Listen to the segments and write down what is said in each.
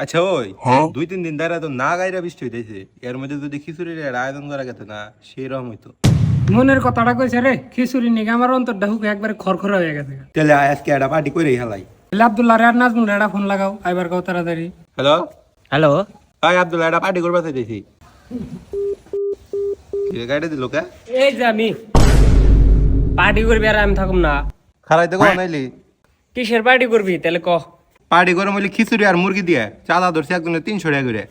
আচ্ছা ওই 2-3 দিন ধরে তো না গাইরা বৃষ্টি হইতেছে, এর মধ্যে যদি খিচুড়ির আয়োজন করা গেত না সেরকম হইতো। মনের কথাটা কইছে রে, খিচুড়ি নিকে আমার অন্তরটা হুকে একবারে খরখরা হয়ে গেছে। তাহলে আজকে একটা পার্টি করে হেলাই। তাহলে আব্দুল্লাহ আর নাজমুল একটা ফোন লাগাও, আইবার কও তাড়াতাড়ি। হ্যালো হ্যালো, হাই আব্দুল্লাহ, একটা পার্টি করবা চাইতেছি। গাড়ি দিল কে? এই যে আমি পার্টি করবি আর আমি থাকুম না। খারাই তো নাইলি কিসের পার্টি করবি তাহলে ক? পার্টি করে বলি খিচুড়ি আর মুরগি দিয়ে চাঁদা ধরছে একজনের 300 টাকা করে।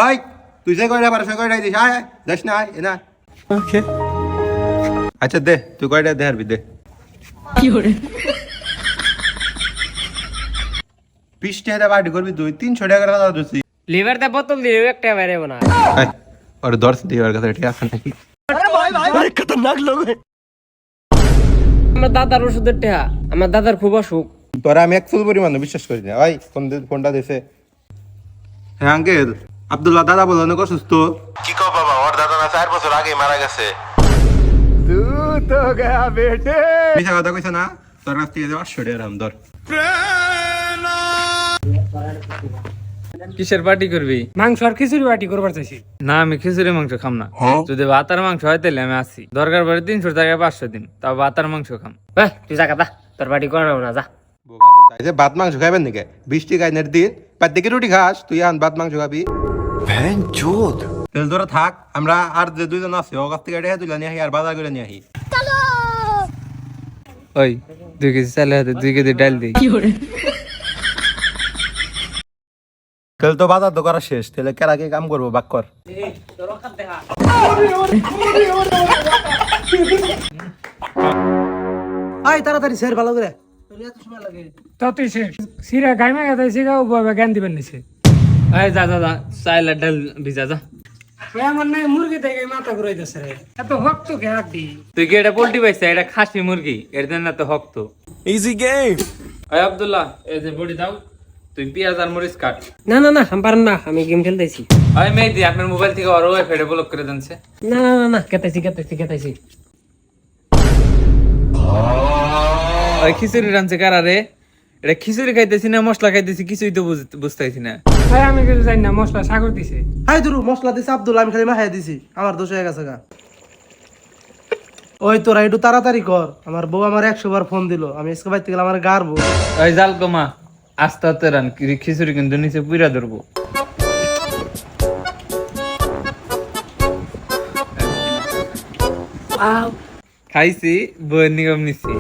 ওই তুই যে কয়টা পারছ কয়টা দিস, আয় যাস না, আয় না। ওকে আচ্ছা দে, তুই কয়টা দে হারবি দে। কি করে 20 টাকা পার্টি করবি তুই, 300 টাকা করে চাঁদা ধরছি। লিভার দা বোতল দিলে একটা বাইরে না। ওর দর্শ দিয়ে ওর কাছে ঠিক আছে নাকি? আমার দাদার ওষুধের টেহা, আমার দাদার খুব অসুখ। তোরা আমি এক ফুল পরিমাণ বিশ্বাস করি না। ওই ফোনটা দিছে। হ্যাঁ আঙ্কেল, আব্দুল্লাহ দাদা বলো অনেক অসুস্থ। কি কো বাবা, ওর দাদা না 4 বছর আগে মারা গেছে। তুই তো গয়া বেটে। মিছা কথা কইছ না, তোর কাছ থেকে 500 টাকা দাম ধর। কিসের পার্টি করবি? মাংস আর খিচুড়ি পার্টি করবার চাইছি। না, আমি খিচুড়ি মাংস খাম না। যদি ভাত আর মাংস হয় তাহলে আমি আসি। দরকার পড়ে 300 টাকা 500 দিন, তাও ভাত আর মাংস খাম। তুই যা কাদা, তোর পার্টি করাবো না, যা। যে ভাত মাংস খাবেন নাকি? 20 টাকা এনে দিন, পাঁচ দিকে রুটি খাস, তুই আন ভাত মাংস খাবি। ভ্যান চোদ। তেল ধরে থাক, আমরা আর যে দুইজন আছে ওর কাছ থেকে এটা তুলে নিয়ে আহি আর বাজার করে নিয়ে আহি। ওই 2 কেজি চালের হাতে 2 কেজি ডাল দিই। তেল তো বাজার তো করা শেষ, তাহলে কেরা কি কাম করবো বাক কর। আয় তাড়াতাড়ি স্যার ভালো করে। ততই সে সিরা গাইমা গেছে সিগাও বাবা জ্ঞান দিবেন নিছে। এই যা যা যা, চাল আর ডাল ভিজা যা। ওই আমার নাই মুরগি থেকে মাথা ঘুরাইতেছে রে, এত হক তো কে হাড্ডি। তুই কি এটা পোল্ট্রি পাইছিস? এটা খাসি মুরগি, এর জন্য তো হক্ত। Easy game. এই আব্দুল্লাহ, এই যে বড়ি দাও, তুই পেঁয়াজ আর মরিচ কাট। না না না, আমি পারেন না, আমি গেম খেলতেছি। ওই মেহেদি, আপনার মোবাইল থেকে ওর ওয়াইফাই ব্লক করে দেনছে। না না না না, কেতাইছি। ওই খিচুড়ি রাঁধছে কারা রে? এটা খিচুড়ি খাইতেছি না মশলা খাইতেছি কিছুই তো বুঝতেছি না। ভাই আমি কিছু জানি না, মশলা সাগর দিছে। হাই দুরু মশলা দিছে আব্দুল্লাহ, আমি খালি মাখাই দিছি, আমার দোষ হয়ে গেছে গা। ওই তোরা একটু তাড়াতাড়ি কর, আমার বউ আমার 100 বার ফোন দিল, আমি আজকে বাইতে গেলে আমার গারবো। ওই জাল কমা, আস্তে আস্তে রান, খিচুড়ি কিন্তু নিচে পুইরা ধরবো। খাইছি, বইয়ের নিগম নিচ্ছি।